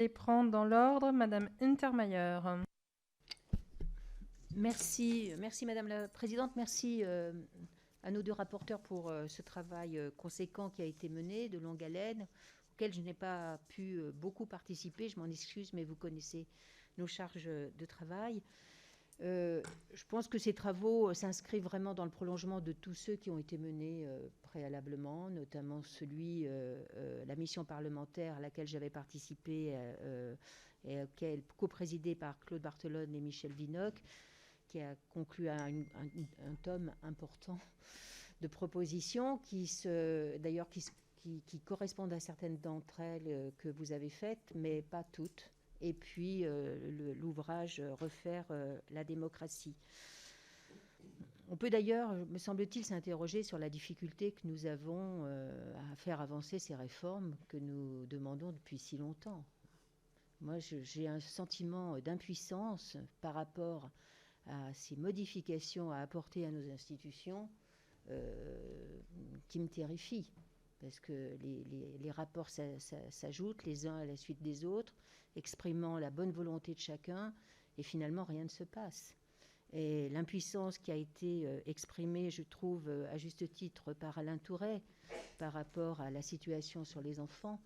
Les prendre dans l'ordre, Madame Untermaier. Merci Madame la Présidente. Merci à nos deux rapporteurs pour ce travail conséquent qui a été mené, de longue haleine, auquel je n'ai pas pu beaucoup participer. Je m'en excuse, mais vous connaissez nos charges de travail. Je pense que ces travaux s'inscrivent vraiment dans le prolongement de tous ceux qui ont été menés préalablement, notamment la mission parlementaire à laquelle j'avais participé et coprésidée par Claude Barthelone et Michel Vinocq, qui a conclu à un tome important de propositions qui correspondent à certaines d'entre elles que vous avez faites, mais pas toutes. Et puis l'ouvrage Refaire la démocratie. On peut d'ailleurs, me semble-t-il, s'interroger sur la difficulté que nous avons à faire avancer ces réformes que nous demandons depuis si longtemps. Moi, j'ai un sentiment d'impuissance par rapport à ces modifications à apporter à nos institutions qui me terrifient. Parce que les rapports s'ajoutent les uns à la suite des autres, exprimant la bonne volonté de chacun, et finalement rien ne se passe. Et l'impuissance qui a été exprimée, je trouve, à juste titre par Alain Touret, par rapport à la situation sur les enfants,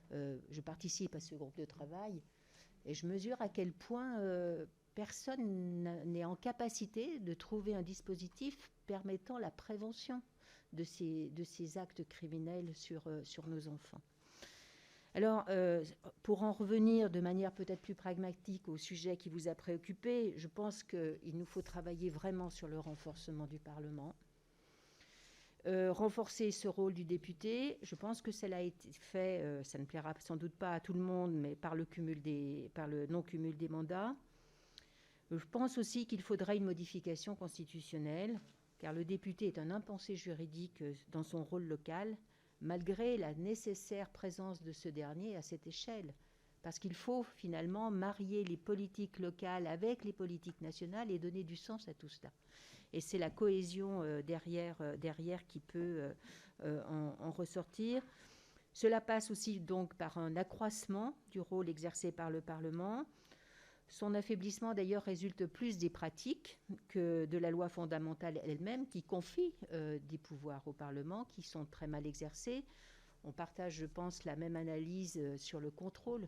je participe à ce groupe de travail, et je mesure à quel point personne n'est en capacité de trouver un dispositif permettant la prévention de ces actes criminels sur nos enfants. Alors, pour en revenir de manière peut-être plus pragmatique au sujet qui vous a préoccupé, je pense qu'il nous faut travailler vraiment sur le renforcement du Parlement. Renforcer ce rôle du député, je pense que cela a été fait, ça ne plaira sans doute pas à tout le monde, mais par le non-cumul des mandats. Je pense aussi qu'il faudrait une modification constitutionnelle, car le député est un impensé juridique dans son rôle local, malgré la nécessaire présence de ce dernier à cette échelle. Parce qu'il faut finalement marier les politiques locales avec les politiques nationales et donner du sens à tout cela. Et c'est la cohésion derrière qui peut en ressortir. Cela passe aussi donc par un accroissement du rôle exercé par le Parlement. Son affaiblissement, d'ailleurs, résulte plus des pratiques que de la loi fondamentale elle-même, qui confie des pouvoirs au Parlement, qui sont très mal exercés. On partage, je pense, la même analyse sur le contrôle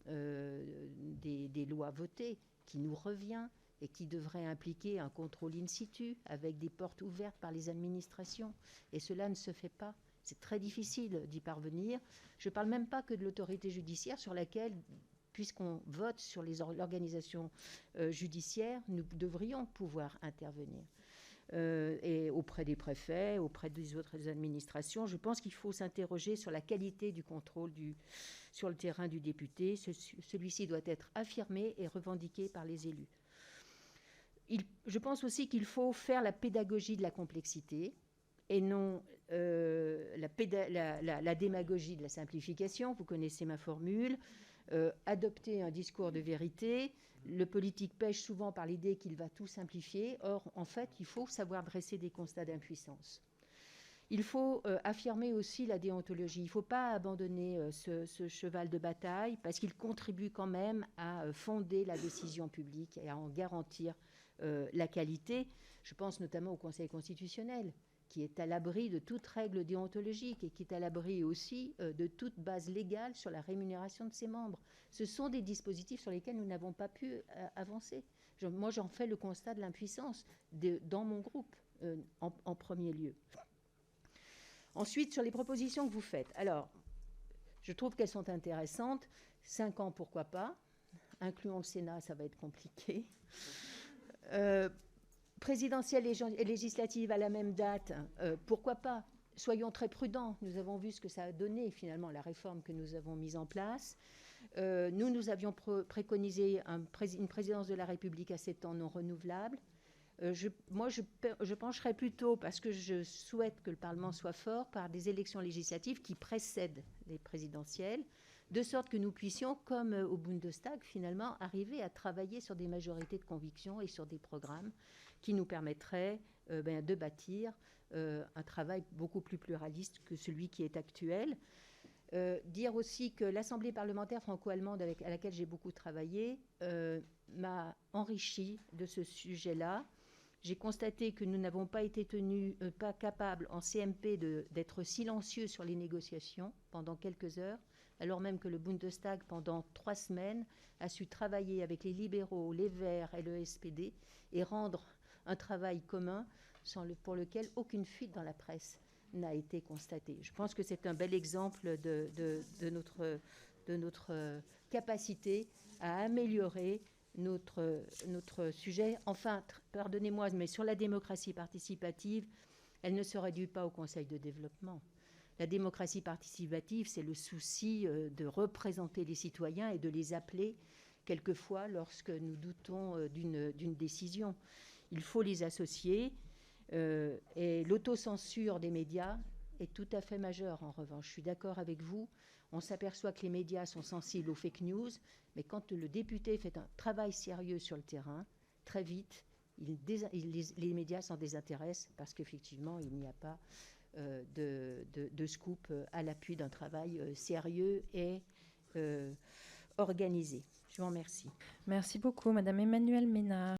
des lois votées, qui nous revient et qui devrait impliquer un contrôle in situ, avec des portes ouvertes par les administrations. Et cela ne se fait pas. C'est très difficile d'y parvenir. Je ne parle même pas que de l'autorité judiciaire sur laquelle, puisqu'on vote sur l'organisation judiciaire, nous devrions pouvoir intervenir. Et auprès des préfets, auprès des autres administrations, je pense qu'il faut s'interroger sur la qualité du contrôle sur le terrain du député. Celui-ci doit être affirmé et revendiqué par les élus. Je pense aussi qu'il faut faire la pédagogie de la complexité et non la démagogie de la simplification. Vous connaissez ma formule. Adopter un discours de vérité. Le politique pêche souvent par l'idée qu'il va tout simplifier. Or, en fait, il faut savoir dresser des constats d'impuissance. Il faut affirmer aussi la déontologie. Il ne faut pas abandonner ce cheval de bataille parce qu'il contribue quand même à fonder la décision publique et à en garantir la qualité. Je pense notamment au Conseil constitutionnel, qui est à l'abri de toute règle déontologique et qui est à l'abri aussi de toute base légale sur la rémunération de ses membres. Ce sont des dispositifs sur lesquels nous n'avons pas pu avancer. Moi, j'en fais le constat de l'impuissance dans mon groupe, en premier lieu. Ensuite, sur les propositions que vous faites. Alors, je trouve qu'elles sont intéressantes. 5 ans, pourquoi pas. Incluons le Sénat, ça va être compliqué. Présidentielle et législative à la même date, pourquoi pas? Soyons très prudents. Nous avons vu ce que ça a donné, finalement, la réforme que nous avons mise en place. Nous avions préconisé une présidence de la République à 7 ans non renouvelable. Je pencherais plutôt, parce que je souhaite que le Parlement soit fort, par des élections législatives qui précèdent les présidentielles, de sorte que nous puissions, comme au Bundestag, finalement, arriver à travailler sur des majorités de conviction et sur des programmes qui nous permettraient de bâtir un travail beaucoup plus pluraliste que celui qui est actuel. Dire aussi que l'Assemblée parlementaire franco-allemande à laquelle j'ai beaucoup travaillé m'a enrichi de ce sujet-là. J'ai constaté que nous n'avons pas été tenus, pas capables en CMP d'être silencieux sur les négociations pendant quelques heures, alors même que le Bundestag, pendant 3 semaines, a su travailler avec les libéraux, les Verts et le SPD et rendre un travail commun pour lequel aucune fuite dans la presse n'a été constatée. Je pense que c'est un bel exemple de notre capacité à améliorer notre sujet. Enfin, pardonnez-moi, mais sur la démocratie participative, elle ne se réduit pas au Conseil de développement. La démocratie participative, c'est le souci de représenter les citoyens et de les appeler quelquefois lorsque nous doutons d'une décision. Il faut les associer et l'autocensure des médias est tout à fait majeure en revanche. Je suis d'accord avec vous. On s'aperçoit que les médias sont sensibles aux fake news, mais quand le député fait un travail sérieux sur le terrain, très vite, les médias s'en désintéressent parce qu'effectivement, il n'y a pas de scoop à l'appui d'un travail sérieux et organisé. Je vous remercie. Merci beaucoup, Madame Emmanuelle Ménard.